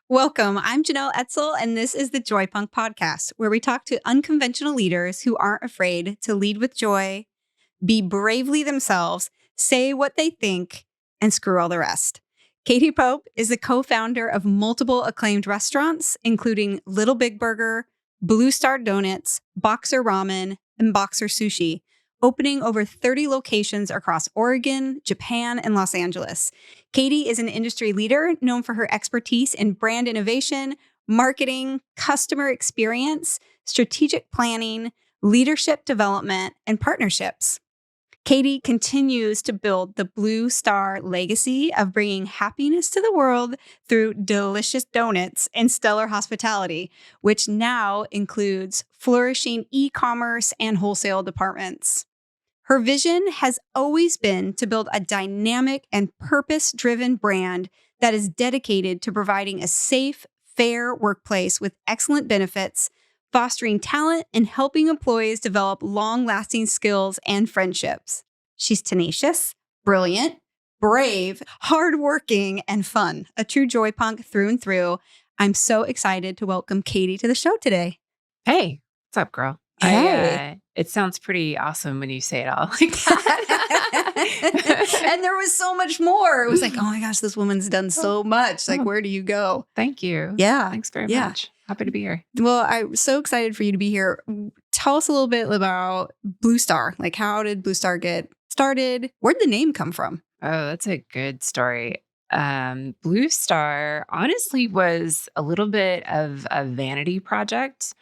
Welcome. I'm Jenelle Etzel, and this is the JoyPunk podcast, where we talk to unconventional leaders who aren't afraid to lead with joy, be bravely themselves, say what they think, and screw all the rest. Katie Poppe is the co-founder of multiple acclaimed restaurants, including Little Big Burger, Blue Star Doughnuts, Boxer Ramen, and Boxer Sushi, opening over 30 locations across Oregon, Japan, and Los Angeles. Katie is an industry leader known for her expertise in brand innovation, marketing, customer experience, strategic planning, leadership development, and partnerships. Katie continues to build the Blue Star legacy of bringing happiness to the world through delicious donuts and stellar hospitality, which now includes flourishing e-commerce and wholesale departments. Her vision has always been to build a dynamic and purpose-driven brand that is dedicated to providing a safe, fair workplace with excellent benefits, fostering talent, and helping employees develop long-lasting skills and friendships. She's tenacious, brilliant, brave, hardworking, and fun. A true joy punk through and through. I'm so excited to welcome Katie to the show today. Hey, what's up, girl? Hey. It sounds pretty awesome when you say it all like that. And there was so much more. It was like, oh my gosh, this woman's done so much. Like, where do you go? Thank you. Yeah. Thanks very much. Happy to be here. Well, I'm so excited for you to be here. Tell us a little bit about Blue Star. Like, how did Blue Star get started? Where'd the name come from? Oh, that's a good story. Blue Star honestly was a little bit of a vanity project.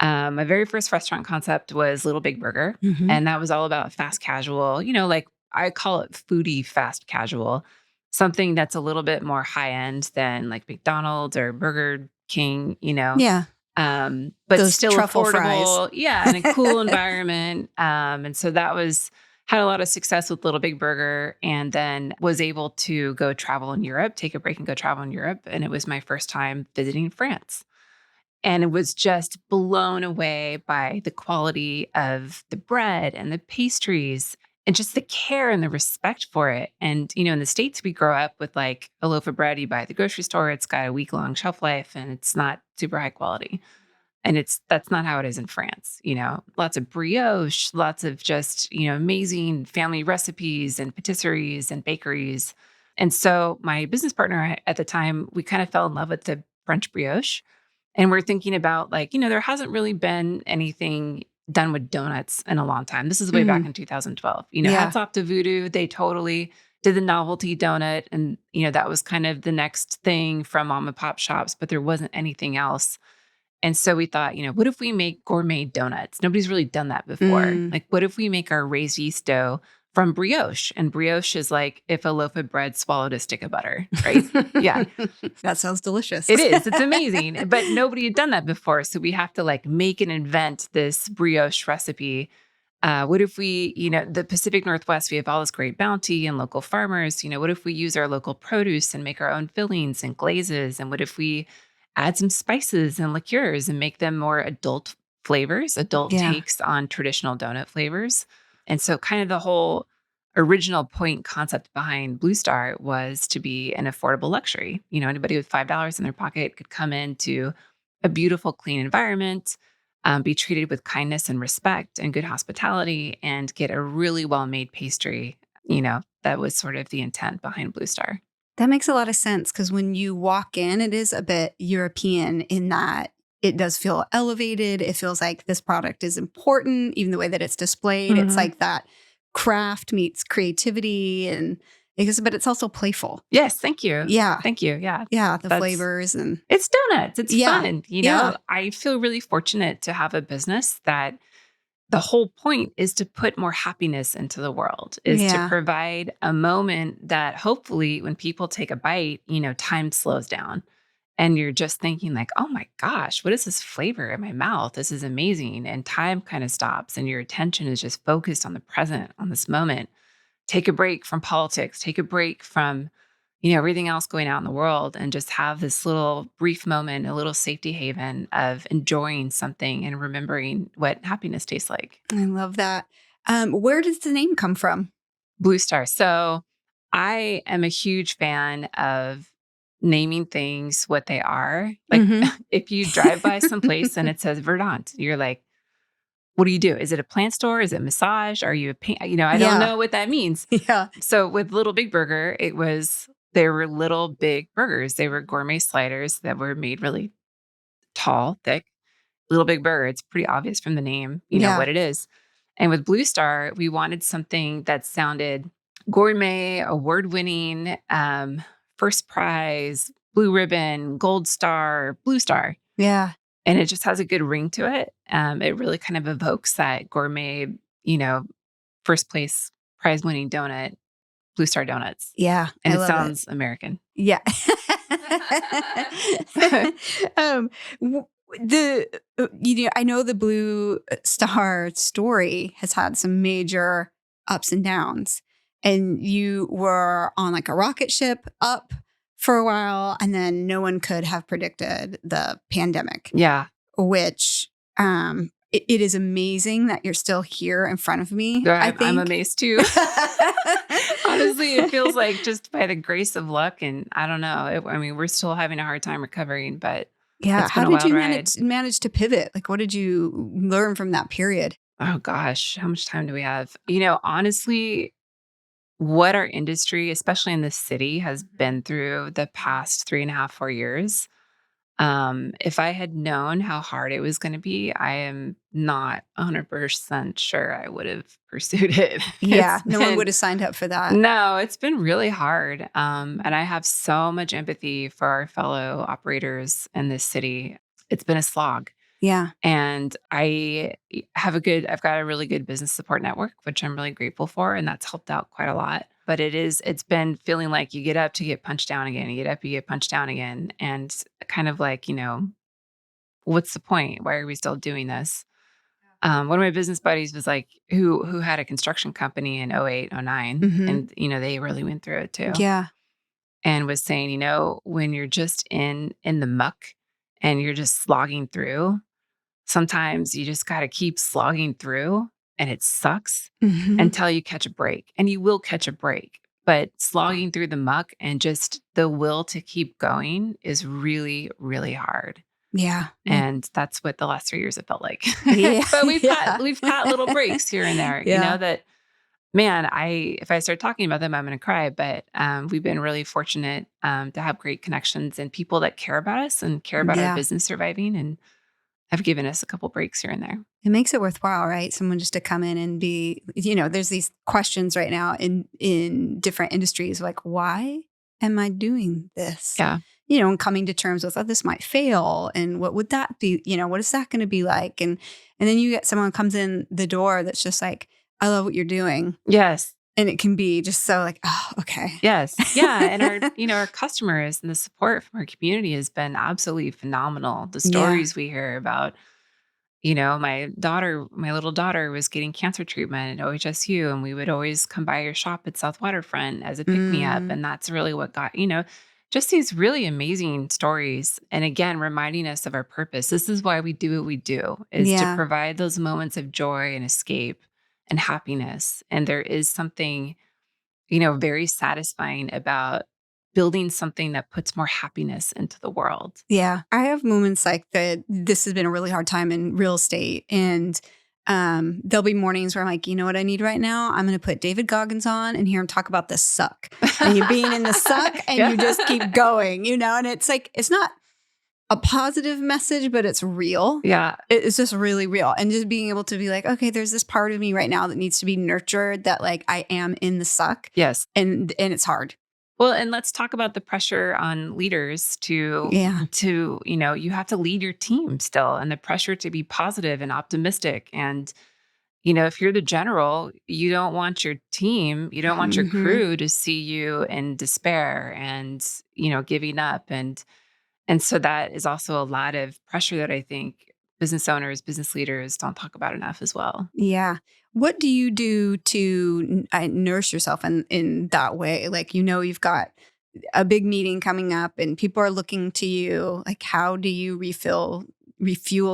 My very first restaurant concept was Little Big Burger, and that was all about fast casual, like I call it foodie fast casual, something that's a little bit more high end than like McDonald's or Burger King, Yeah. but Those still truffle affordable. Yeah, and a cool environment. And so that had a lot of success with Little Big Burger, and then was able to go travel in Europe, take a break and go travel in Europe. And it was my first time visiting France. And it was just blown away by the quality of the bread and the pastries and just the care and the respect for it. And, in the States, we grow up with like a loaf of bread you buy at the grocery store. It's got a week-long shelf life and it's not super high quality. And that's not how it is in France. Lots of brioche, lots of just, amazing family recipes and patisseries and bakeries. And so my business partner at the time, we kind of fell in love with the French brioche. And we're thinking about there hasn't really been anything done with donuts in a long time. This is way back in 2012. Hats off to Voodoo. They totally did the novelty donut. And, that was kind of the next thing from mom and pop shops, but there wasn't anything else. And so we thought, what if we make gourmet donuts? Nobody's really done that before. Like, what if we make our raised yeast dough from brioche? And brioche is like if a loaf of bread swallowed a stick of butter, right? Yeah. That sounds delicious. It is. It's amazing. But nobody had done that before. So we have to make and invent this brioche recipe. What if we, the Pacific Northwest, we have all this great bounty and local farmers. What if we use our local produce and make our own fillings and glazes? And what if we add some spices and liqueurs and make them more adult flavors, adult takes on traditional donut flavors? And so kind of the whole original point concept behind Blue Star was to be an affordable luxury. Anybody with $5 in their pocket could come into a beautiful, clean environment, be treated with kindness and respect and good hospitality, and get a really well-made pastry. That was sort of the intent behind Blue Star. That makes a lot of sense because when you walk in, it is a bit European in that it does feel elevated. It feels like this product is important, even the way that it's displayed. It's like that craft meets creativity, but it's also playful. Yes, thank you. Yeah. Thank you. Yeah. Yeah, the flavors and it's donuts. It's fun. I feel really fortunate to have a business that the whole point is to put more happiness into the world, is to provide a moment that hopefully when people take a bite, time slows down. And you're just thinking like, oh my gosh, what is this flavor in my mouth? This is amazing. And time kind of stops and your attention is just focused on the present, on this moment. Take a break from politics, take a break from, everything else going out in the world, and just have this little brief moment, a little safety haven of enjoying something and remembering what happiness tastes like. I love that. Where does the name come from? Blue Star. So I am a huge fan of naming things what they are. Like if you drive by someplace and it says Verdant, you're like, what do you do? Is it a plant store? Is it massage? Are you a paint? I don't Yeah. know what that means. Yeah. So with Little Big Burger, they were little big burgers. They were gourmet sliders that were made really tall, thick. Little Big Burger. It's pretty obvious from the name, Yeah. what it is. And with Blue Star, we wanted something that sounded gourmet, award-winning, first prize, blue ribbon, gold star, Blue Star. Yeah. And it just has a good ring to it. It really kind of evokes that gourmet, first place prize winning donut, Blue Star Doughnuts. Yeah. And I it love sounds American. Yeah. W I know the Blue Star story has had some major ups and downs, and you were on like a rocket ship up for a while, and then no one could have predicted the pandemic, Yeah. which it is amazing that you're still here in front of me. I'm amazed too. Honestly, it feels like just by the grace of luck, and I don't know. We're still having a hard time recovering, but Yeah. it's been How a did you wild ride. manage to pivot? Like, what did you learn from that period? Oh gosh, how much time do we have? Honestly, what our industry, especially in this city, has been through the past 3.5, 4 years. If I had known how hard it was going to be, I am not 100% sure I would have pursued it. Yeah, no one would have signed up for that. No, it's been really hard. And I have so much empathy for our fellow operators in this city. It's been a slog. Yeah. And I've got a really good business support network, which I'm really grateful for. And that's helped out quite a lot. But it's been feeling like you get up to get punched down again. You get up, you get punched down again. And kind of like, what's the point? Why are we still doing this? One of my business buddies was like, who had a construction company in 08, 09. And, they really went through it too. Yeah. And was saying, when you're just in the muck and you're just slogging through, sometimes you just got to keep slogging through, and it sucks until you catch a break, and you will catch a break. But slogging through the muck and just the will to keep going is really, really hard. Yeah. And that's what the last 3 years have felt like. Yeah. But we've got little breaks here and there, that, man, if I start talking about them, I'm going to cry. But we've been really fortunate to have great connections and people that care about us and care about our business surviving, and have given us a couple breaks here and there. It makes it worthwhile, right? Someone just to come in and be, there's these questions right now in different industries, like, why am I doing this? Yeah. And coming to terms with, this might fail. And what would that be? What is that going to be like? And then you get someone who comes in the door that's just like, I love what you're doing. Yes. And it can be just so like, oh, okay. Yes. Yeah. And our customers and the support from our community has been absolutely phenomenal. The stories we hear about, my little daughter was getting cancer treatment at OHSU, and we would always come by your shop at South Waterfront as a pick-me-up. And that's really what got, just these really amazing stories. And again, reminding us of our purpose. This is why we do what we do, is to provide those moments of joy and escape and happiness. And there is something, very satisfying about building something that puts more happiness into the world. Yeah. I have moments like that. This has been a really hard time in real estate. And there'll be mornings where I'm like, you know what I need right now? I'm going to put David Goggins on and hear him talk about the suck. And you're being in the suck and you just keep going, and it's like, it's not a positive message, but it's real. Yeah. It's just really real. And just being able to be like, okay, there's this part of me right now that needs to be nurtured, that like I am in the suck. Yes. And it's hard. Well, and let's talk about the pressure on leaders to, you have to lead your team still, and the pressure to be positive and optimistic. And, if you're the general, you don't want your team, you don't want your crew to see you in despair and, giving up. And so that is also a lot of pressure that I think business owners, business leaders don't talk about enough as well. Yeah. What do you do to nurse yourself in that way? Like, you've got a big meeting coming up and people are looking to you. Like, how do you refuel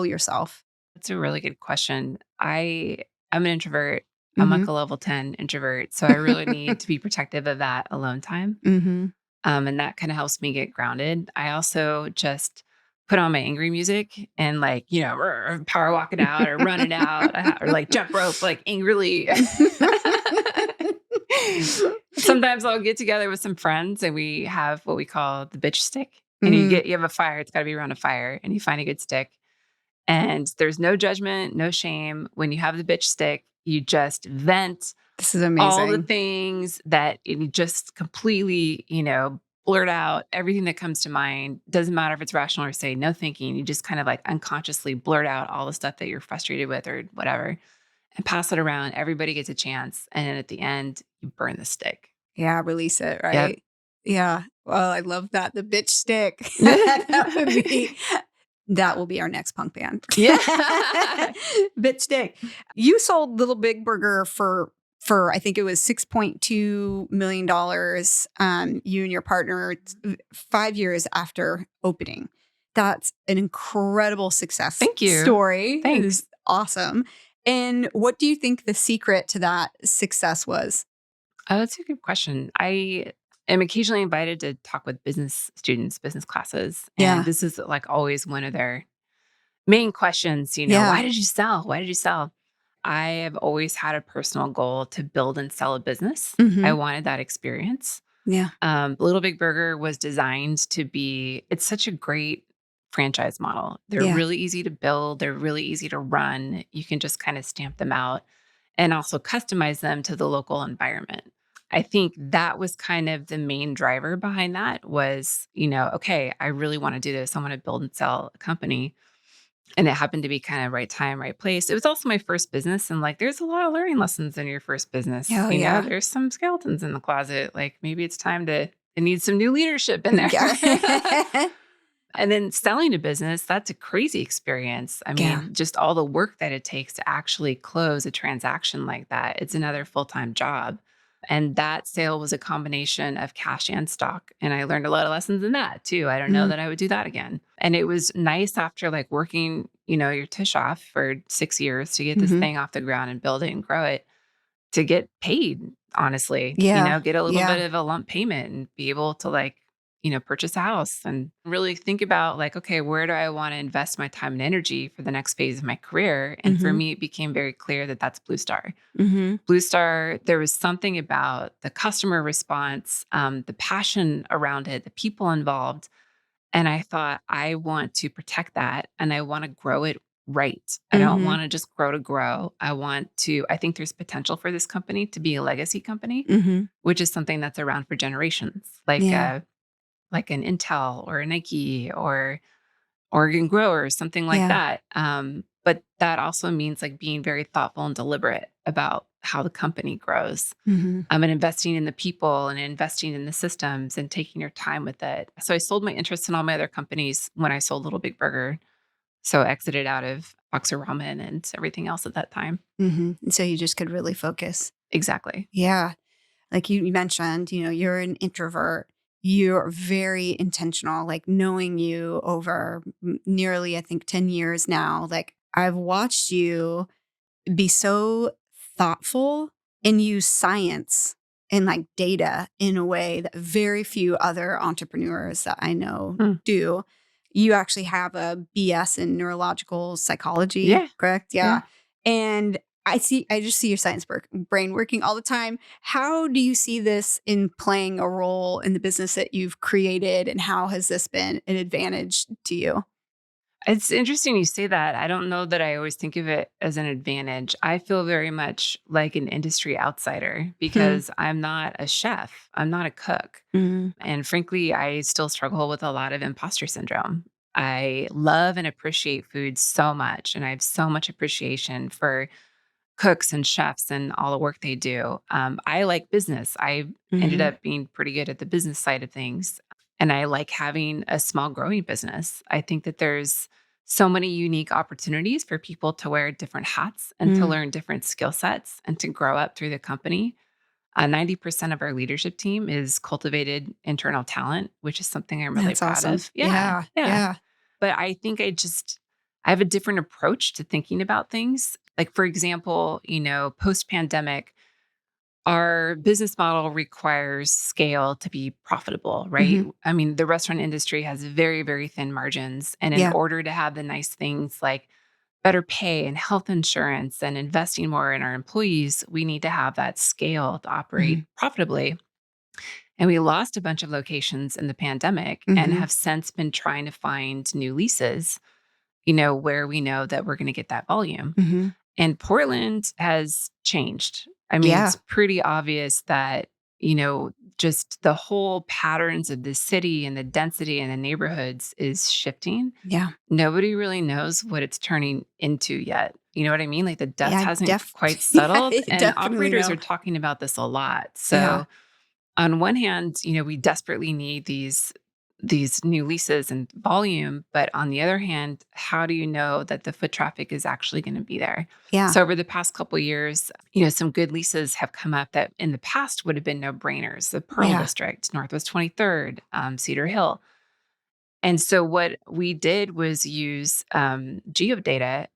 yourself? That's a really good question. I'm an introvert. I'm like a level 10 introvert. So I really need to be protective of that alone time. And that kind of helps me get grounded. I also just put on my angry music and power walk it out or run it out or like jump rope, like angrily. Sometimes I'll get together with some friends and we have what we call the bitch stick. And you have a fire. It's got to be around a fire and you find a good stick. And there's no judgment, no shame. When you have the bitch stick, you just vent This is all the amazing. things that you just completely, blurt out everything that comes to mind. Doesn't matter if it's rational or say no thinking. You just kind of like unconsciously blurt out all the stuff that you're frustrated with or whatever and pass it around. Everybody gets a chance. And then at the end, you burn the stick. Yeah, release it, Yep. right? Yeah. Well, I love that. The bitch stick. That will be our next punk band. Yeah. Bitch stick. You sold Little Big Burger for I think it was $6.2 million. You and your partner 5 years after opening. That's an incredible success Thank you. story. Thanks. It is awesome. And what do you think the secret to that success was? Oh, that's a good question. I am occasionally invited to talk with business students, business classes. Yeah. And this is like always one of their main questions, Yeah. why did you sell? Why did you sell? I have always had a personal goal to build and sell a business. I wanted that experience. Yeah. Little Big Burger was designed to be, it's such a great franchise model. They're Yeah. really easy to build. They're really easy to run. You can just kind of stamp them out and also customize them to the local environment. I think that was kind of the main driver behind that was, okay, I really want to do this. I want to build and sell a company. And it happened to be kind of right time, right place. It was also my first business. And like, there's a lot of learning lessons in your first business. Oh, yeah. There's some skeletons in the closet. Like maybe it's time it needs some new leadership in there. Yeah. And then selling a business, that's a crazy experience. I mean, just all the work that it takes to actually close a transaction like that. It's another full-time job. And that sale was a combination of cash and stock. And I learned a lot of lessons in that too. I don't know that I would do that again. And it was nice after like working, your tush off for 6 years to get this thing off the ground and build it and grow it to get paid, honestly. Yeah. Get a little bit of a lump payment and be able to purchase a house and really think about like, okay, where do I want to invest my time and energy for the next phase of my career? And for me, it became very clear that that's Blue Star. Blue Star, there was something about the customer response, the passion around it, the people involved. And I thought, I want to protect that and I want to grow it right. I don't want to just grow to grow. I think there's potential for this company to be a legacy company, which is something that's around for generations. Like an Intel or a Nike or Oregon Growers, something like that. But that also means like being very thoughtful and deliberate about how the company grows. And investing in the people and investing in the systems and taking your time with it. So I sold my interest in all my other companies when I sold Little Big Burger. So I exited out of Boxer Ramen and everything else at that time. And so you just could really focus. Exactly. Yeah. Like you mentioned, you're an introvert. You're very intentional, like knowing you over nearly, I think, 10 years now. Like I've watched you be so thoughtful and use science and like data in a way that very few other entrepreneurs that I know do. You actually have a BS in neurological psychology, correct? Yeah. And I just see your science brain working all the time. How do you see this in playing a role in the business that you've created, and how has this been an advantage to you? It's interesting you say that. I don't know that I always think of it as an advantage. I feel very much like an industry outsider because I'm not a chef. I'm not a cook. And frankly, I still struggle with a lot of imposter syndrome. I love and appreciate food so much. And I have so much appreciation for cooks and chefs and all the work they do. I like business. I ended up being pretty good at the business side of things. And I like having a small growing business. I think that there's so many unique opportunities for people to wear different hats and to learn different skill sets and to grow up through the company. 90% of our leadership team is cultivated internal talent, which is something I'm really proud awesome. of. Yeah. But I think I have a different approach to thinking about things. Like, for example, post-pandemic, our business model requires scale to be profitable, right? I mean, the restaurant industry has very, very thin margins. And in Yeah. order to have the nice things like better pay and health insurance and investing more in our employees, we need to have that scale to operate profitably. And we lost a bunch of locations in the pandemic and have since been trying to find new leases, where we know that we're going to get that volume. And Portland has changed. I mean, Yeah. it's pretty obvious that, just the whole patterns of the city and the density in the neighborhoods is shifting. Yeah. Nobody really knows what it's turning into yet. You know what I mean? Like the dust Yeah. hasn't quite Yeah, settled, I and definitely operators know. are talking about this a lot. Yeah. So on one hand, we desperately need these new leases and volume, but on the other hand, how do you know that the foot traffic is actually going to be there? Yeah. So over the past couple of years, some good leases have come up that in the past would have been no-brainers. The Pearl Yeah. District, Northwest 23rd, Cedar Hill. And so what we did was use geodata,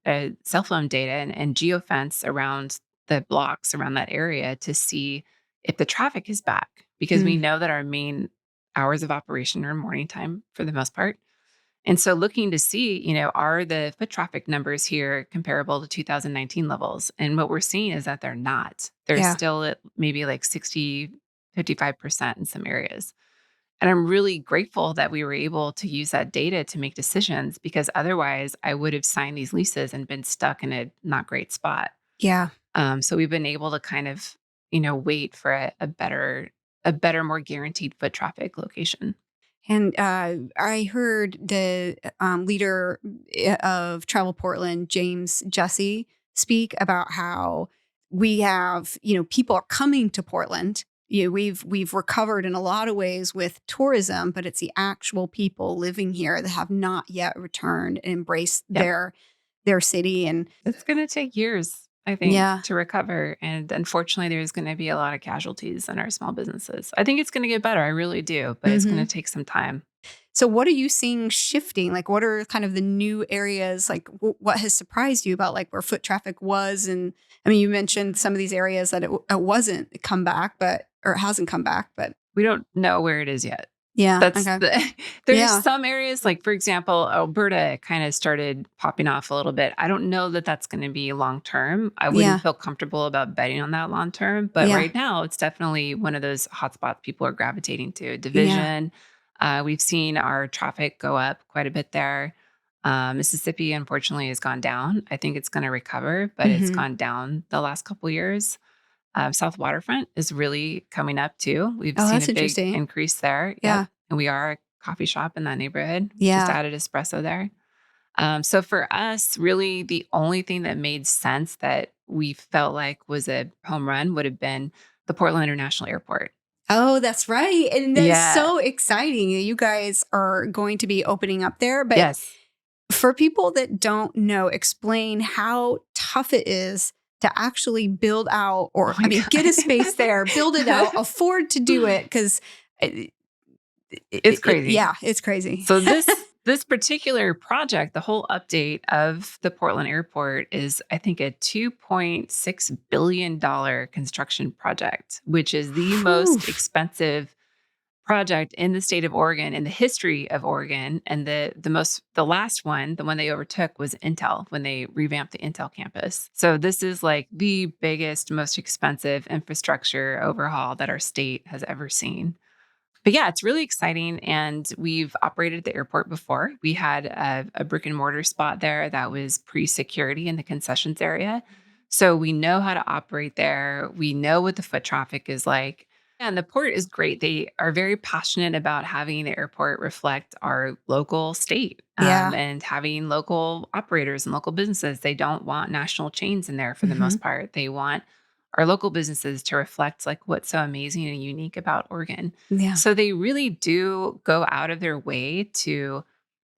cell phone data, and geofence around the blocks around that area to see if the traffic is back, because we know that our main hours of operation are morning time for the most part. And so looking to see, are the foot traffic numbers here comparable to 2019 levels? And what we're seeing is that they're not. They're Yeah. still at maybe like 60, 55% in some areas. And I'm really grateful that we were able to use that data to make decisions, because otherwise I would have signed these leases and been stuck in a not great spot. Yeah. So we've been able to kind of, wait for a better, more guaranteed foot traffic location. And I heard the leader of Travel Portland, James Jesse, speak about how we have, people are coming to Portland. We've recovered in a lot of ways with tourism, but it's the actual people living here that have not yet returned and embraced Yep. their city. And It's going to take years, I think, yeah. to recover. And unfortunately, there's going to be a lot of casualties in our small businesses. I think it's going to get better. I really do, but it's going to take some time. So what are you seeing shifting? Like, what are kind of the new areas? Like, what has surprised you about like where foot traffic was? And I mean, you mentioned some of these areas that it wasn't come back, or it hasn't come back, but We don't know where it is yet. yeah. That's Okay. there's some areas, like, for example, Alberta kind of started popping off a little bit. I don't know that that's going to be long term. I wouldn't feel comfortable about betting on that long term. But right now, it's definitely one of those hotspots people are gravitating to. Division. We've seen our traffic go up quite a bit there. Mississippi, unfortunately, has gone down. I think it's going to recover, but it's gone down the last couple of years. South Waterfront is really coming up too. We've Oh, seen that's a big interesting. increase there. Yeah. Yep. And we are a coffee shop in that neighborhood. Yeah. Just added espresso there. So for us, really the only thing that made sense that we felt like was a home run would have been the Portland International Airport. Oh, that's right. And that's Yeah. so exciting. You guys are going to be opening up there. But Yes. for people that don't know, explain how tough it is to actually build out, or get a space there, build it out, afford to do it, because It's crazy. it's crazy. So this particular project, the whole update of the Portland Airport, is, I think, a $2.6 billion construction project, which is the most expensive project in the state of Oregon, in the history of Oregon. And the last one, the one they overtook, was Intel, when they revamped the Intel campus. So this is like the biggest, most expensive infrastructure overhaul that our state has ever seen. But yeah, it's really exciting. And we've operated at the airport before. We had a brick and mortar spot there that was pre-security in the concessions area. So we know how to operate there. We know what the foot traffic is like. And the port is great. They are very passionate about having the airport reflect our local state, and having local operators and local businesses. They don't want national chains in there for the most part. They want our local businesses to reflect like what's so amazing and unique about Oregon. Yeah. So they really do go out of their way to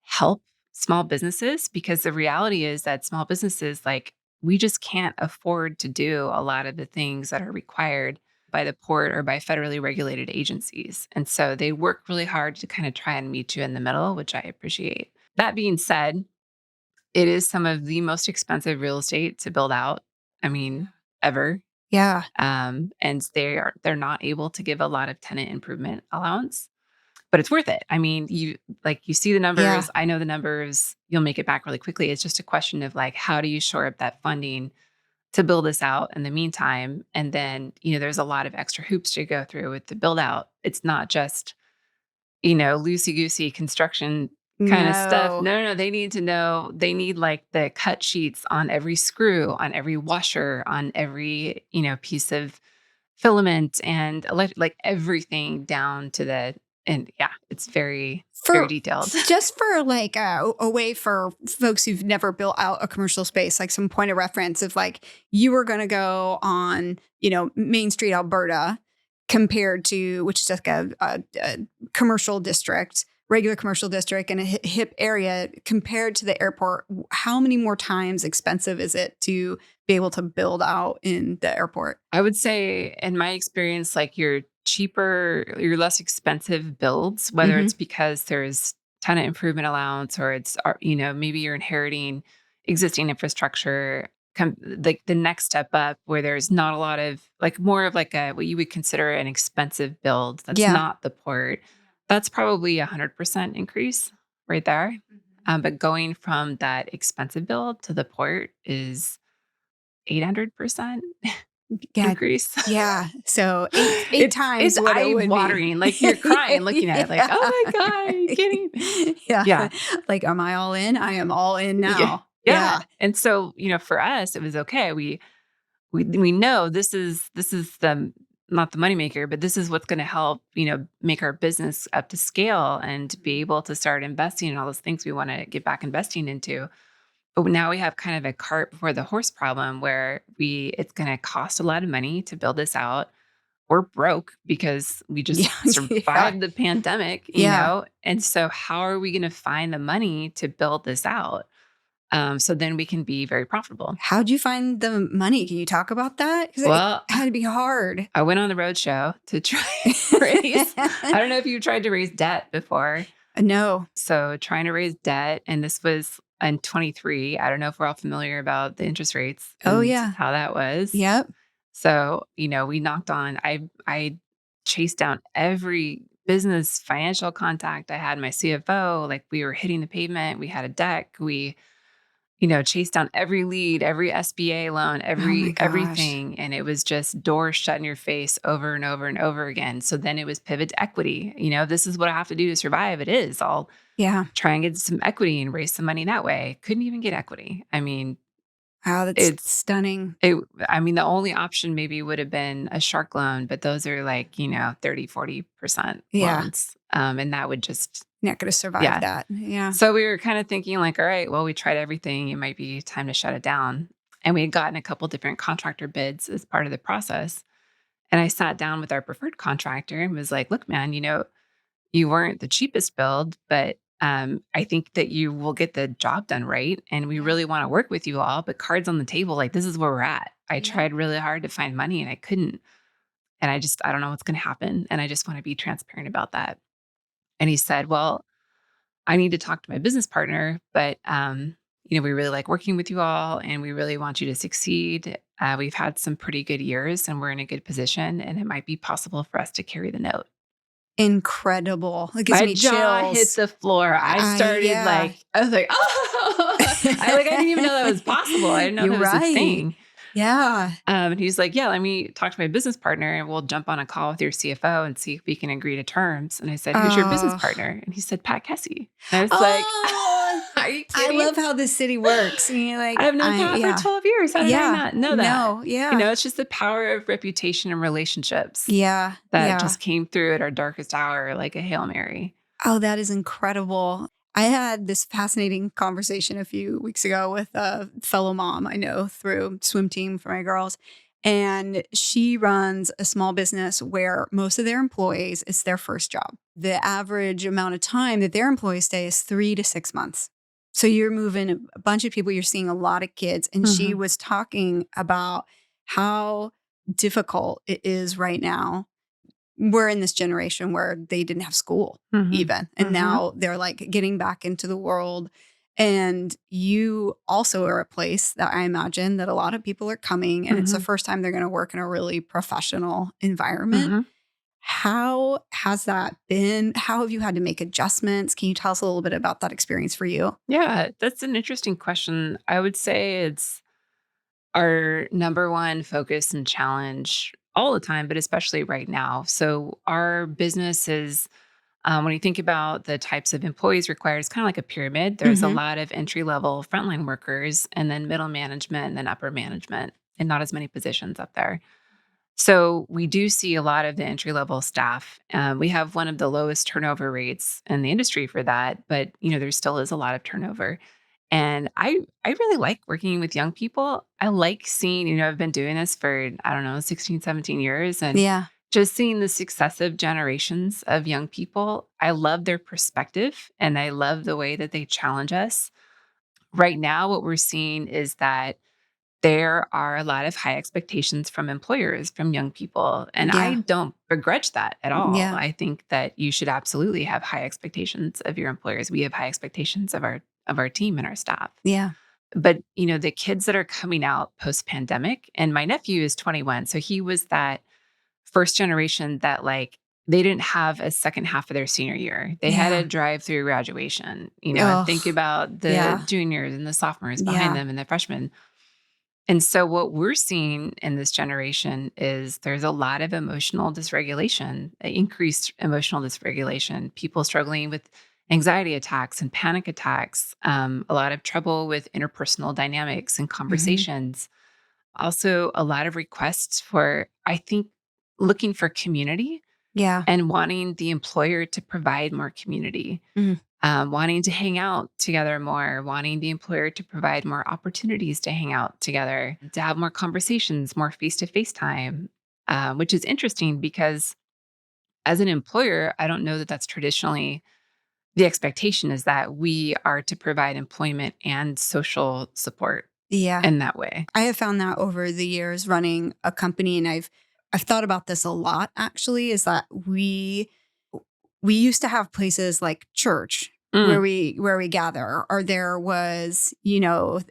help small businesses, because the reality is that small businesses, like, we just can't afford to do a lot of the things that are required by the port or by federally regulated agencies. And so they work really hard to kind of try and meet you in the middle, which I appreciate. That being said, it is some of the most expensive real estate to build out, I mean, ever. Yeah. And they're not able to give a lot of tenant improvement allowance, but it's worth it. I mean, you see the Yeah. numbers, I know the numbers, you'll make it back really quickly. It's just a question of like, how do you shore up that funding to build this out in the meantime? And then, there's a lot of extra hoops to go through with the build out. It's not just, loosey goosey construction kind of stuff. No. No, they need to know, they need like the cut sheets on every screw, on every washer, on every, piece of filament and like everything down to and yeah, it's very, very For detailed. just for like a way for folks who've never built out a commercial space, like some point of reference of like you were going to go on, Main Street, Alberta, compared to which is like a commercial district, regular commercial district, and a hip area compared to the airport. How many more times expensive is it to be able to build out in the airport? I would say, in my experience, like your less expensive builds, whether Mm-hmm. it's because there's tenant improvement allowance or maybe you're inheriting existing infrastructure, like the next step up where there's not a lot of like more of like what you would consider an expensive build. That's Yeah. not the port. That's probably 100% increase right there. But going from that expensive build to the port is 800% Yeah. increase. Yeah. So eight times It's what it would be. eye-watering, like, you're crying looking at it like, "Oh my god, are you kidding?" Yeah. Yeah. Like, am I all in? I am all in Yeah. now. Yeah. Yeah. And so, for us, it was okay. We know this is the not the moneymaker, but this is what's gonna help, make our business up to scale and be able to start investing in all those things we wanna get back investing into. But now we have kind of a cart before the horse problem where it's going to cost a lot of money to build this out. We're broke because we just Yeah. Yeah. survived the pandemic, Yeah. And so how are we going to find the money to build this out? So then we can be very profitable. How'd you find the money? Can you talk about that? Because it Well, had to be hard. I went on the road show to try raise. I don't know if you've tried to raise debt before. No. So trying to raise debt, and this was in 23. I don't know if we're all familiar about the interest rates Oh, and yeah. how that was. Yep. So, we knocked on, I chased down every business financial contact I had, my CFO, like we were hitting the pavement. We had a deck. We, chased down every lead, every SBA loan, Oh, my gosh. everything. And it was just doors shut in your face over and over and over again. So then it was pivot to equity. This is what I have to do to survive. It is. I'll Yeah. try and get some equity and raise some money that way. Couldn't even get equity. I mean, Wow. That's stunning. the only option maybe would have been a shark loan, but those are like, 30, 40% Yeah. loans. And that would just, Not going to survive Yeah. that. Yeah. so we were kind of thinking like, all right, well, we tried everything. It might be time to shut it down. And we had gotten a couple different contractor bids as part of the process. And I sat down with our preferred contractor and was like, look, man, you weren't the cheapest build, but I think that you will get the job done right. And we really want to work with you all, but cards on the table, like this is where we're at. I tried really hard to find money and I couldn't. And I don't know what's going to happen. And I just want to be transparent about that. And he said, well, I need to talk to my business partner, but we really like working with you all and we really want you to succeed. We've had some pretty good years and we're in a good position and it might be possible for us to carry the note. Incredible. It gives My me jaw chills. hit the floor. I started yeah. I was like, oh, I didn't even know that was possible. I didn't know You're that was a thing. Yeah. And he's like, yeah, let me talk to my business partner and we'll jump on a call with your CFO and see if we can agree to terms. And I said, who's your business Oh. partner? And he said, Pat Kessie. And I was like, are you I kidding? love how this city works. And you're like, I've known Pat for 12 years. How did I not know that? No, yeah. It's just the power of reputation and relationships Yeah. that just came through at our darkest hour like a Hail Mary. Oh, that is incredible. I had this fascinating conversation a few weeks ago with a fellow mom I know through swim team for my girls. And she runs a small business where most of their employees, it's their first job. The average amount of time that their employees stay is 3 to 6 months. So you're moving a bunch of people, you're seeing a lot of kids. And she was talking about how difficult it is right now. We're in this generation where they didn't have school even. And now they're like getting back into the world And you also are a place that I imagine that a lot of people are coming, and it's the first time they're going to work in a really professional environment. How has that been? How have you had to make adjustments? Can you tell us a little bit about that experience for you? Yeah, that's an interesting question. I would say it's our number one focus and challenge all the time, but especially right now. So our business is, when you think about the types of employees required, it's kind of like a pyramid. There's a Mm-hmm. lot of entry level frontline workers, and then middle management, and then upper management, and not as many positions up there. So we do see a lot of the entry level staff. We have one of the lowest turnover rates in the industry for that, but there still is a lot of turnover. And I really like working with young people. I like seeing, I've been doing this for, I don't know, 16, 17 years, and Yeah. just seeing the successive generations of young people. I love their perspective and I love the way that they challenge us. Right now, what we're seeing is that there are a lot of high expectations from employers, from young people. And I Yeah. don't begrudge that at all. Yeah. I think that you should absolutely have high expectations of your employers. We have high expectations of our team and our staff. Yeah. But, the kids that are coming out post pandemic, and my nephew is 21. So he was that first generation that they didn't have a second half of their senior year. They had Yeah. a drive through graduation, and think Oh, about the yeah. juniors and the sophomores behind Yeah. them and the freshmen. And so what we're seeing in this generation is there's a lot of emotional dysregulation, increased emotional dysregulation, people struggling with anxiety attacks and panic attacks, a lot of trouble with interpersonal dynamics and Mm-hmm. conversations. Also, a lot of requests for, I think, looking for community Yeah. and wanting the employer to provide more community, Mm. wanting to hang out together more, wanting the employer to provide more opportunities to hang out together, to have more conversations, more face to face time, which is interesting because as an employer, I don't know that that's traditionally the expectation is that we are to provide employment and social support Yeah. in that way. I have found that over the years running a company, and I've thought about this a lot actually, is that we used to have places like church where Mm, we gather, or there was,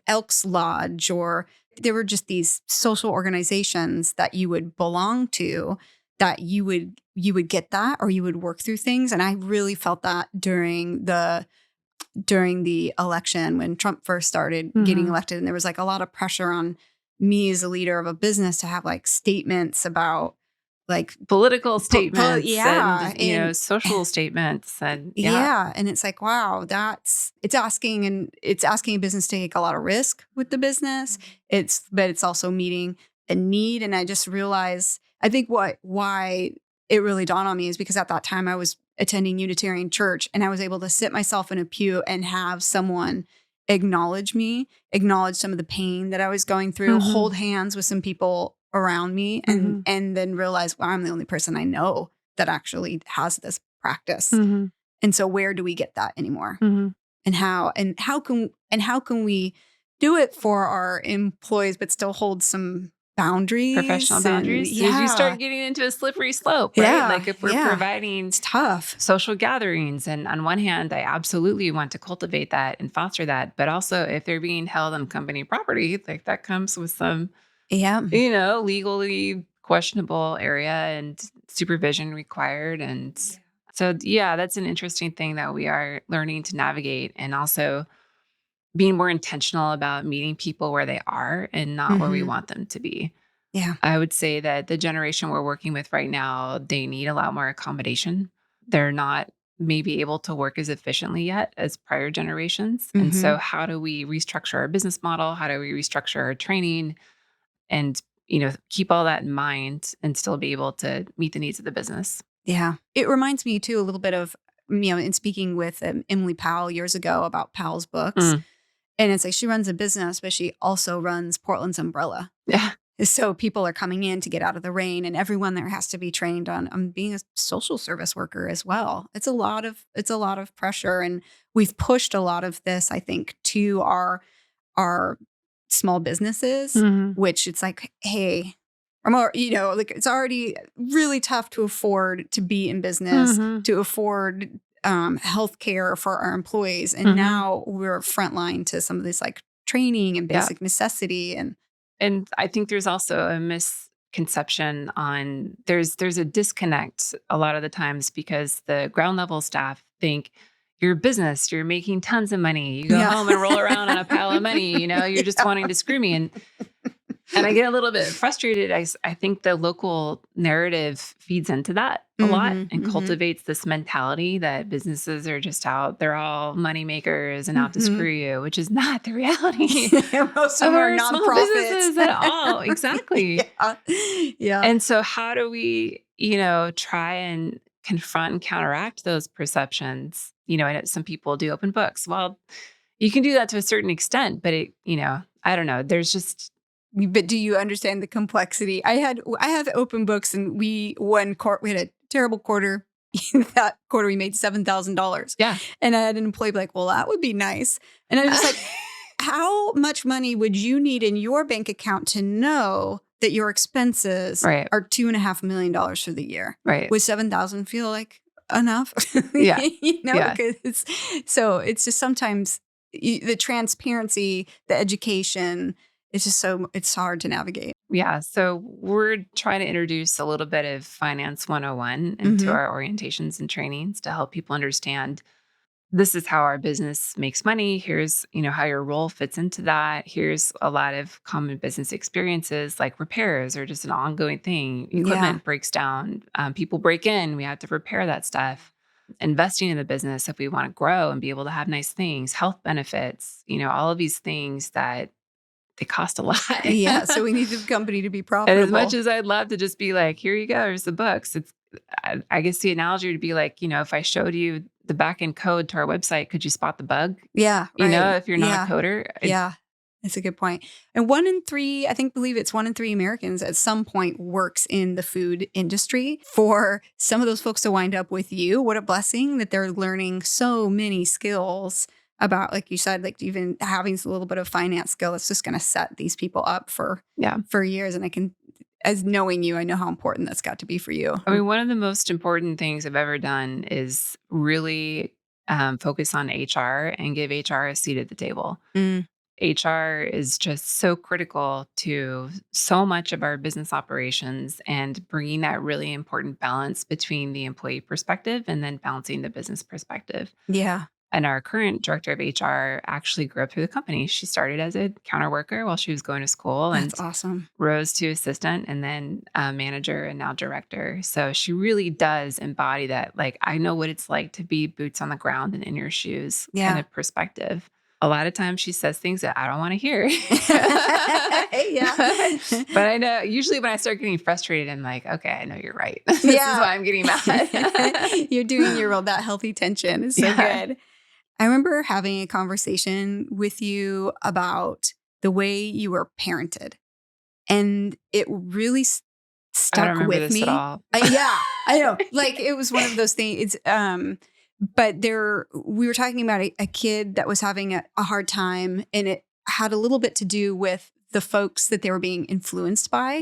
Elks Lodge, or there were just these social organizations that you would belong to, that you would get that, or you would work through things. And I really felt that during the election when Trump first started getting mhm. elected, and there was like a lot of pressure on me as a leader of a business to have like statements about like Political statements yeah, and, and social statements and yeah. yeah, and it's like, wow, it's asking a business to take a lot of risk with the business. But it's also meeting a need. And I just realized, I think why it really dawned on me is because at that time I was attending Unitarian church, and I was able to sit myself in a pew and have someone acknowledge me, acknowledge some of the pain that I was going through, Mhm, hold hands with some people around me, and mhm, and then realize, wow, I'm the only person I know that actually has this practice. mhm, And so where do we get that anymore? mhm. And how can we do it for our employees but still hold some Professional boundaries? And boundaries, because you yeah. start getting into a slippery slope, right? Yeah. Like, if we're Yeah. providing It's tough. social gatherings, and on one hand, I absolutely want to cultivate that and foster that, but also if they're being held on company property, like, that comes with some, Yeah. legally questionable area and supervision required, and so, yeah, that's an interesting thing that we are learning to navigate, and also being more intentional about meeting people where they are and not where we Hmm. want them to be. Yeah. I would say that the generation we're working with right now, they need a lot more accommodation. They're not maybe able to work as efficiently yet as prior generations. And so Hmm. how do we restructure our business model? How do we restructure our training and, keep all that in mind and still be able to meet the needs of the business? Yeah. It reminds me too a little bit of, in speaking with Emily Powell years ago about Powell's books. Mm. And it's like she runs a business, but she also runs Portland's Umbrella. Yeah. So people are coming in to get out of the rain, and everyone there has to be trained on being a social service worker as well. It's a lot of pressure, and we've pushed a lot of this, I think, to our small businesses, Hmm. which it's like, hey, I'm more, like it's already really tough to afford to be in business, Hmm. to afford healthcare for our employees. And Mhm. now we're frontline to some of this like training and Yeah. basic necessity. And I think there's also a misconception on there's a disconnect a lot of the times because the ground level staff think you're a business, you're making tons of money. You go Yeah. home and roll around on a pile of money, you're just Yeah. wanting to screw me. And I get a little bit frustrated. I think the local narrative feeds into that a lot and cultivates this mentality that businesses are just out, they're all money makers and out to screw you, which is not the reality Most of of them are our small nonprofits businesses at all. Exactly. Yeah. Yeah. And so how do we, try and confront and counteract those perceptions? I know some people do open books. Well, you can do that to a certain extent, but I don't know. There's just But do you understand the complexity? I have open books, and we had a terrible quarter. That quarter we made $7,000. yeah. And I had an employee be like, well, that would be nice. And I was just like, how much money would you need in your bank account to know that your expenses Right. are $2.5 million for the year? Right. Would 7,000 feel like enough? Yeah. Yeah. Because it's just sometimes the transparency, the education, it's just it's hard to navigate. Yeah. So we're trying to introduce a little bit of Finance 101 into Mhm. our orientations and trainings to help people understand this is how our business makes money. Here's, how your role fits into that. Here's a lot of common business experiences like repairs are just an ongoing thing. Equipment breaks down. People break in. We have to repair that stuff. Investing in the business if we want to grow and be able to have nice things, health benefits, all of these things that they cost a lot. Yeah. So we need the company to be And profitable. as much as I'd love to just be like, here you go, here's the books. I guess the analogy would be like, if I showed you the back end code to our website, could you spot the bug? Yeah. Right. If you're not a coder. Yeah. That's a good point. And believe it's 1 in 3 Americans at some point works in the food industry. For some of those folks to wind up with you, what a blessing that they're learning so many skills about, like you said, like even having a little bit of finance skill. It's just going to set these people up for years. And as knowing you, I know how important that's got to be for you. I mean, one of the most important things I've ever done is really focus on HR and give HR a seat at the table. Mm. HR is just so critical to so much of our business operations and bringing that really important balance between the employee perspective and then balancing the business perspective. Yeah. And our current director of HR actually grew up through the company. She started as a counter worker while she was going to school. That's and awesome. Rose to assistant and then manager and now director. So she really does embody that. Like, I know what it's like to be boots on the ground and in your shoes kind of perspective. A lot of times she says things that I don't want to hear. Yeah. But I know usually when I start getting frustrated, I'm like, okay, I know you're right. This is why I'm getting mad. You're doing your role. That healthy tension is so good. I remember having a conversation with you about the way you were parented, and it really stuck with me. At all. Yeah, I know. Like it was one of those things. But we were talking about a kid that was having a hard time, and it had a little bit to do with the folks that they were being influenced by.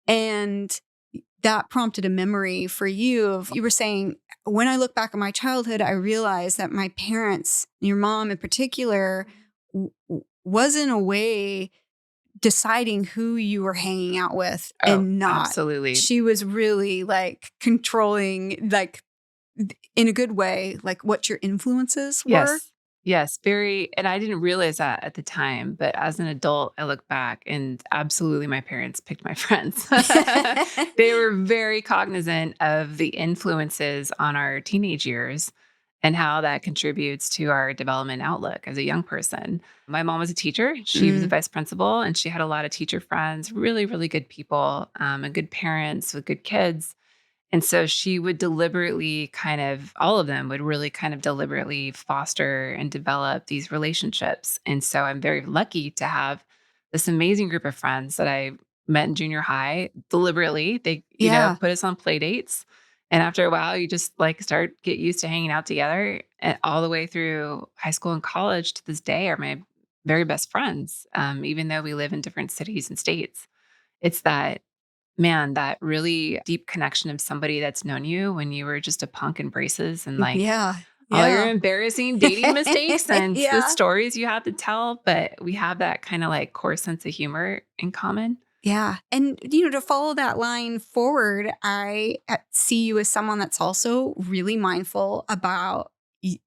And that prompted a memory for you you were saying, when I look back at my childhood, I realized that my parents, your mom in particular, was in a way deciding who you were hanging out with and not. Absolutely. She was really like controlling, like in a good way, like what your influences were. Yes, very. And I didn't realize that at the time, but as an adult, I look back and absolutely my parents picked my friends. They were very cognizant of the influences on our teenage years and how that contributes to our development outlook as a young person. My mom was a teacher. She was a vice principal and she had a lot of teacher friends, really, really good people and good parents with good kids. And so she would deliberately all of them would really kind of deliberately foster and develop these relationships. And so I'm very lucky to have this amazing group of friends that I met in junior high deliberately. They, put us on play dates. And after a while, you just get used to hanging out together. And all the way through high school and college to this day are my very best friends, even though we live in different cities and states. It's that really deep connection of somebody that's known you when you were just a punk in braces and all your Yeah. embarrassing dating mistakes and the Yeah. stories you have to tell, but we have that kind of like core sense of humor in common. Yeah. And, to follow that line forward, I see you as someone that's also really mindful about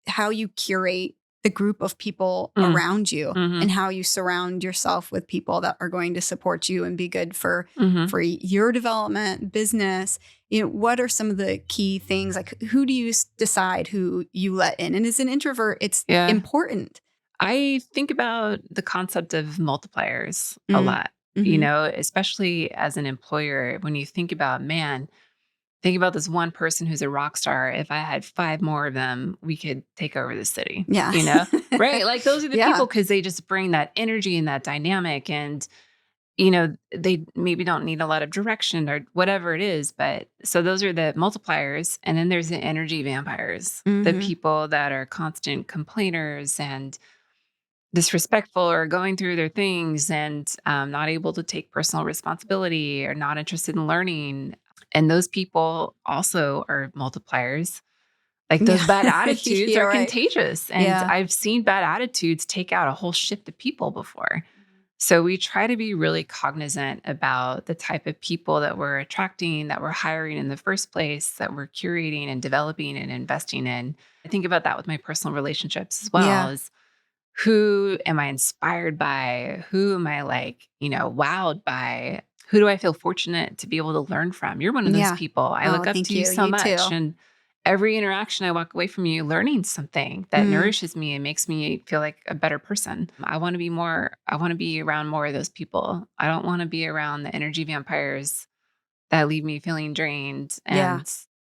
how you curate the group of people Mm. around you Mhm. and how you surround yourself with people that are going to support you and be good for Mhm. your development, business. What are some of the key things? Like, who do you decide who you let in? And as an introvert, it's Yeah. important. I think about the concept of multipliers a Mm. lot, Mhm. especially as an employer. When you think about, man, think about this one person who's a rock star. If I had 5 more of them, we could take over the city, Yeah. right? Like those are the Yeah. people because they just bring that energy and that dynamic. And, they maybe don't need a lot of direction or whatever it is. But so those are the multipliers. And then there's the energy vampires, the Mhm. people that are constant complainers and disrespectful or going through their things and not able to take personal responsibility or not interested in learning. And those people also are multipliers. Like those Yeah. bad attitudes are You're right. contagious. And Yeah. I've seen bad attitudes take out a whole shift of people before. So we try to be really cognizant about the type of people that we're attracting, that we're hiring in the first place, that we're curating and developing and investing in. I think about that with my personal relationships as well. Yeah. Is who am I inspired by? Who am I like, wowed by? Who do I feel fortunate to be able to learn from? You're one of those Yeah. people. I Oh, look up thank to you you. so You much. too. And every interaction I walk away from you learning something that Mm. nourishes me and makes me feel like a better person. I want to be around more of those people. I don't want to be around the energy vampires that leave me feeling drained Yeah.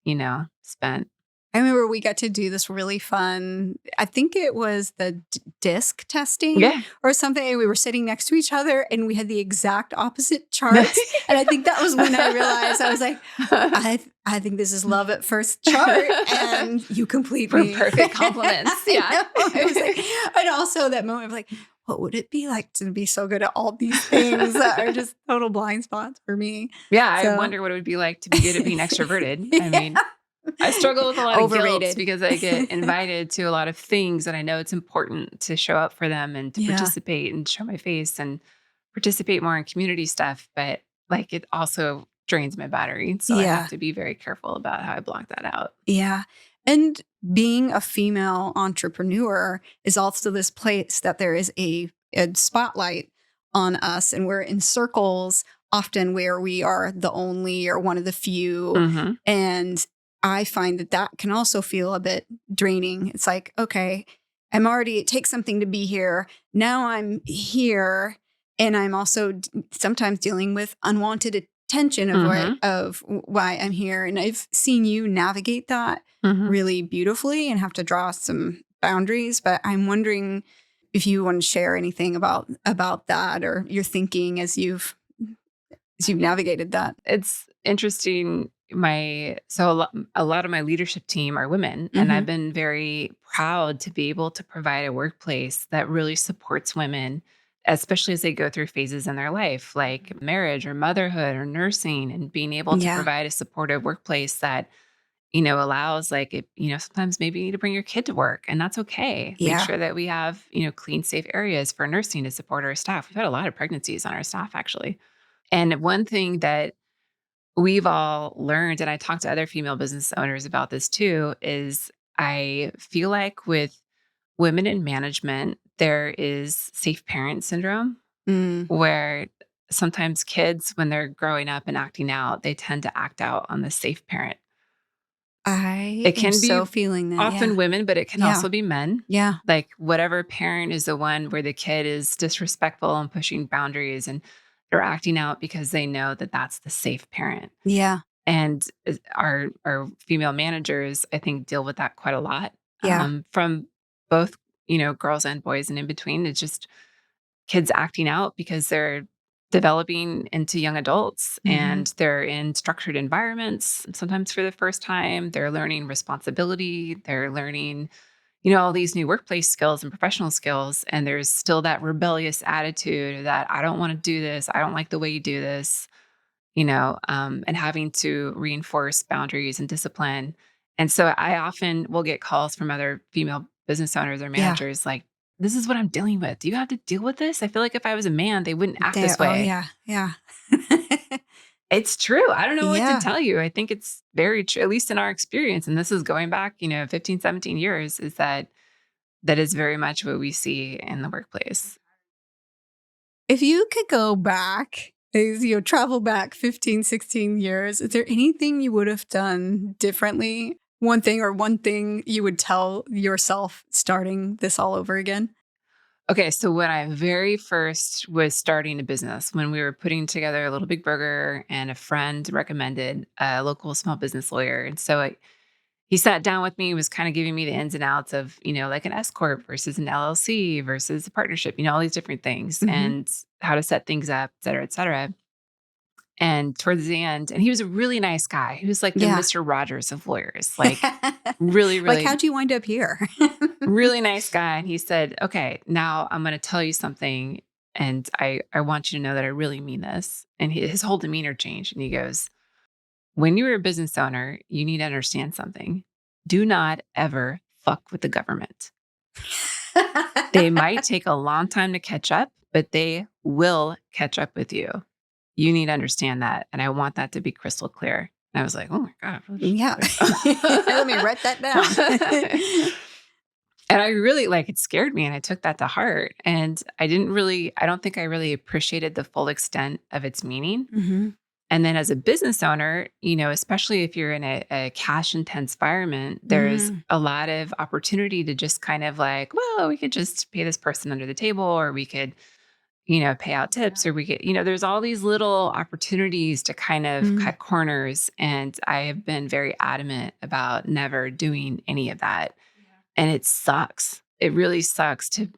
and, spent. I remember we got to do this really fun, I think it was the disc testing Yeah. or something. And we were sitting next to each other and we had the exact opposite charts. And I think that was when I realized, I was like, I think this is love at first chart. And you complete We're me. perfect compliments. Yeah. I know. It was like, and also that moment of like, what would it be like to be so good at all these things that are just total blind spots for me? Yeah. I So wonder what it would be like to be good at being extroverted. I yeah. mean, I struggle with a lot of guilt Overrated. because I get invited to a lot of things and I know it's important to show up for them and to Yeah. participate and show my face and participate more in community stuff. But like it also drains my battery. So I have Yeah. to be very careful about how I block that out. Yeah. And being a female entrepreneur is also this place that there is a spotlight on us, and we're in circles often where we are the only or one of the few. Mm-hmm. And I find that can also feel a bit draining. It's like, okay, it takes something to be here. Now I'm here. And I'm also sometimes dealing with unwanted attention Mm-hmm. of why I'm here. And I've seen you navigate that Mm-hmm. really beautifully and have to draw some boundaries. But I'm wondering if you want to share anything about that or your thinking as you've navigated that. It's interesting. A lot of my leadership team are women, and Mhm. I've been very proud to be able to provide a workplace that really supports women, especially as they go through phases in their life, like marriage or motherhood or nursing, and being able to Yeah. provide a supportive workplace that allows like sometimes maybe you need to bring your kid to work and that's okay. Make Yeah. sure that we have clean, safe areas for nursing to support our staff. We've had a lot of pregnancies on our staff actually. And one thing that we've all learned, and I talk to other female business owners about this too, is I feel like with women in management, there is safe parent syndrome Mm. where sometimes kids, when they're growing up and acting out, they tend to act out on the safe parent. I It am can be so feeling that. Yeah. often women, but it can Yeah. also be men. Yeah. Like whatever parent is the one where the kid is disrespectful and pushing boundaries and they're acting out because they know that that's the safe parent. Yeah. And our female managers, I think, deal with that quite a lot Yeah. from both, girls and boys and in between. It's just kids acting out because they're developing into young adults Mhm. and they're in structured environments. Sometimes for the first time, they're learning responsibility. They're learning, all these new workplace skills and professional skills. And there's still that rebellious attitude that I don't want to do this. I don't like the way you do this, and having to reinforce boundaries and discipline And so I often will get calls from other female business owners or Yeah. managers like, this is what I'm dealing with. Do you have to deal with this? I feel like if I was a man, they wouldn't act this Oh, way. yeah. Yeah. It's true. I don't know what to Yeah. tell you. I think it's very true, at least in our experience. And this is going back, 15, 17 years, is that is very much what we see in the workplace. If you could go back, travel back 15, 16 years, is there anything you would have done differently? One thing you would tell yourself starting this all over again? Okay, so when I very first was starting a business, when we were putting together a Little Big Burger, and a friend recommended a local small business lawyer. And so he sat down with me, was kind of giving me the ins and outs of, like an S corp versus an LLC versus a partnership, all these different things, Mhm. and how to set things up, et cetera, et cetera. And towards the end, and he was a really nice guy. He was like the Yeah. Mr. Rogers of lawyers, like really, Like, really, how'd you wind up here? really nice guy. And he said, okay, now I'm going to tell you something. And I want you to know that I really mean this. And his whole demeanor changed. And he goes, when you're a business owner, you need to understand something. Do not ever fuck with the government. They might take a long time to catch up, but they will catch up with you. You need to understand that. And I want that to be crystal clear. And I was like, oh my God. Yeah. Let me write that down. And I really it scared me, and I took that to heart. And I don't think I really appreciated the full extent of its meaning. Mhm. And then as a business owner, especially if you're in a cash intense environment, there's Mhm. a lot of opportunity to just kind of well, we could just pay this person under the table, or we could, pay out tips, or we could, there's all these little opportunities to kind of Mhm. cut corners. And I have been very adamant about never doing any of that. And it sucks. It really sucks to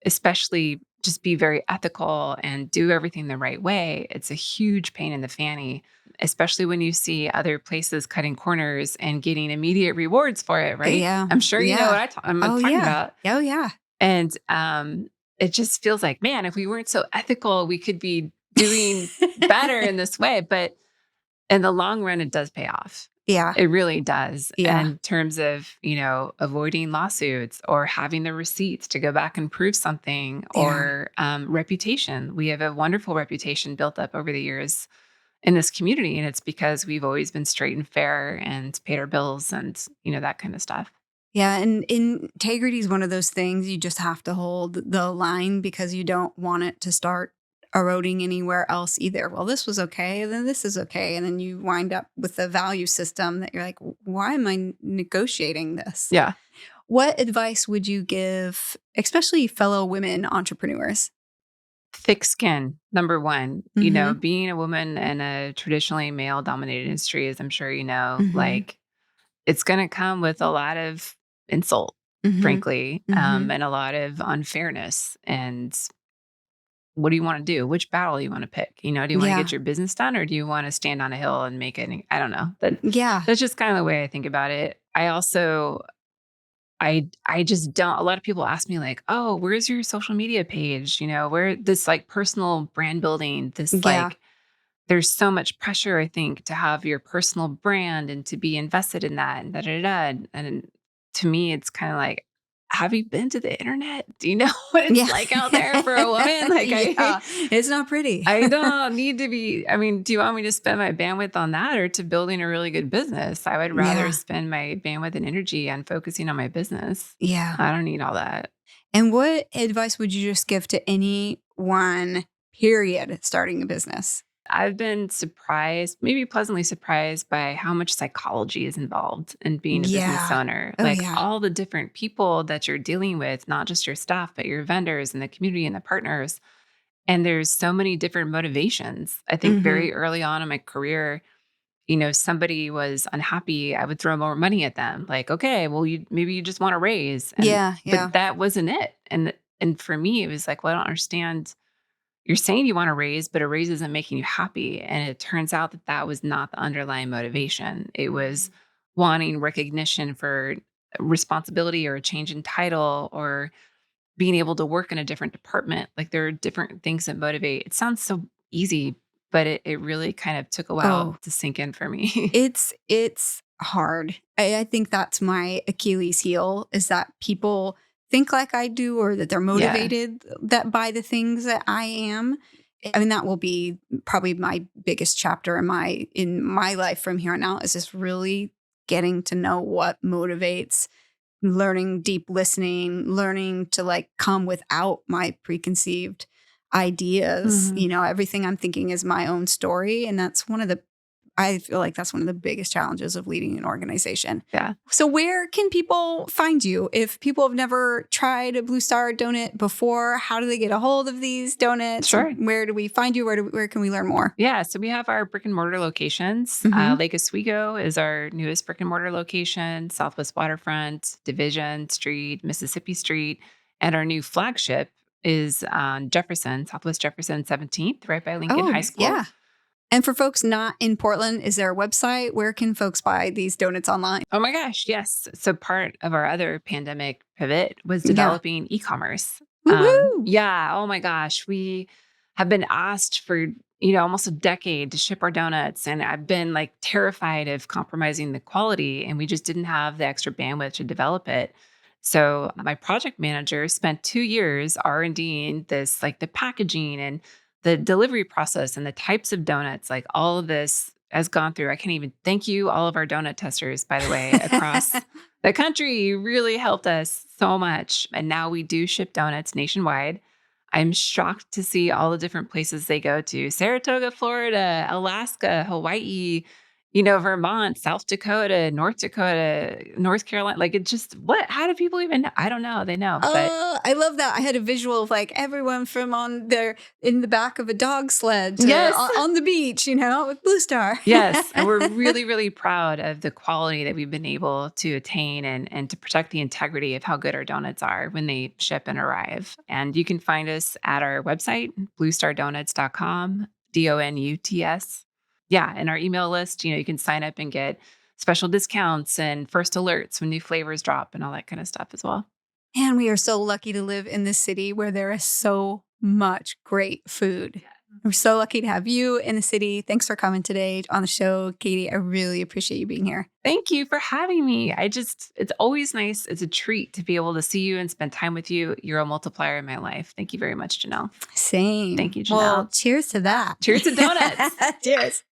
especially just be very ethical and do everything the right way. It's a huge pain in the fanny, especially when you see other places cutting corners and getting immediate rewards for it, right? Yeah. I'm sure you know Yeah. what I'm Oh, talking yeah. about. Oh, yeah. And it just feels like, man, if we weren't so ethical, we could be doing better in this way. But in the long run, it does pay off. Yeah. It really does. Yeah. In terms of, avoiding lawsuits or having the receipts to go back and prove something, or reputation. We have a wonderful reputation built up over the years in this community. And it's because we've always been straight and fair and paid our bills and, that kind of stuff. Yeah, and integrity is one of those things you just have to hold the line because you don't want it to start eroding anywhere else either. Well, this was okay, then this is okay, and then you wind up with a value system that you're like, why am I negotiating this? Yeah. What advice would you give, especially fellow women entrepreneurs? Thick skin, number one. Mhm. Being a woman in a traditionally male dominated industry, as I'm sure you know, Mhm. it's going to come with a lot of insult, Mhm. frankly, Mhm. and a lot of unfairness. And what do you want to do? Which battle do you want to pick? Do you want to Yeah. get your business done, or do you want to stand on a hill and make it? I don't know. Yeah. That's just kind of the way I think about it. I also, I just don't. A lot of people ask me "Oh, where's your social media page? Where this personal brand building, this Yeah. there's so much pressure, I think, to have your personal brand and to be invested in that and da da da. And to me, it's kind of like, have you been to the internet? Do you know what it's Yeah. like out there for a woman? Yeah. It's not pretty. I don't need to be. I mean, do you want me to spend my bandwidth on that, or to building a really good business? I would rather Yeah. spend my bandwidth and energy on focusing on my business. Yeah. I don't need all that. And what advice would you just give to anyone, period, starting a business? I've been surprised, maybe pleasantly surprised, by how much psychology is involved in being a business Yeah. owner. Oh, yeah. All the different people that you're dealing with, not just your staff, but your vendors and the community and the partners. And there's so many different motivations. I think Mhm. very early on in my career, somebody was unhappy, I would throw more money at them. Okay, well, maybe you just want a raise. Yeah, yeah. But that wasn't it. And for me, it was like, well, I don't understand. You're saying you want a raise, but a raise isn't making you happy. And it turns out that that was not the underlying motivation. It was wanting recognition for responsibility, or a change in title, or being able to work in a different department. There are different things that motivate. It sounds so easy, but it really kind of took a while Oh, to sink in for me. it's hard. I think that's my Achilles heel, is that people think like I do, or that they're Yeah. motivated that by the things that I am. I mean, that will be probably my biggest chapter in my life from here on out, is just really getting to know what motivates, learning deep listening, learning to like come without my preconceived ideas. Mhm. Everything I'm thinking is my own story. And I feel like that's one of the biggest challenges of leading an organization. Yeah. So where can people find you? If people have never tried a Blue Star donut before, how do they get a hold of these donuts? Sure. Where do we find you? Where can we learn more? Yeah. So we have our brick and mortar locations. Mhm. Lake Oswego is our newest brick and mortar location, Southwest Waterfront, Division Street, Mississippi Street. And our new flagship is on Jefferson, Southwest Jefferson 17th, right by Lincoln High Oh, School. yeah. And for folks not in Portland, is there a website? Where can folks buy these donuts online? Oh my gosh, yes. So part of our other pandemic pivot was Yeah. developing e-commerce. Woo-hoo! Yeah, oh my gosh, we have been asked for, almost a decade to ship our donuts, and I've been like terrified of compromising the quality, and we just didn't have the extra bandwidth to develop it. So my project manager spent 2 years R&Ding this, like the packaging and the delivery process and the types of donuts, like all of this has gone through. I can't even thank you, all of our donut testers, by the way, across the country. You really helped us so much. And now we do ship donuts nationwide. I'm shocked to see all the different places they go to: Saratoga, Florida, Alaska, Hawaii, Vermont, South Dakota, North Carolina. Like, it just, what? How do people even know? I don't know. They know, but Oh, I love that. I had a visual of like everyone from on there in the back of a dog sled to yes. on the beach, with Blue Star. Yes. And we're really, really proud of the quality that we've been able to attain and to protect the integrity of how good our donuts are when they ship and arrive. And you can find us at our website, bluestardoughnuts.com, DONUTS. Yeah. And our email list, you can sign up and get special discounts and first alerts when new flavors drop and all that kind of stuff as well. And we are so lucky to live in this city where there is so much great food. We're so lucky to have you in the city. Thanks for coming today on the show, Katie. I really appreciate you being here. Thank you for having me. It's always nice. It's a treat to be able to see you and spend time with you. You're a multiplier in my life. Thank you very much, Jenelle. Same. Thank you, Jenelle. Well, cheers to that. Cheers to donuts. Cheers.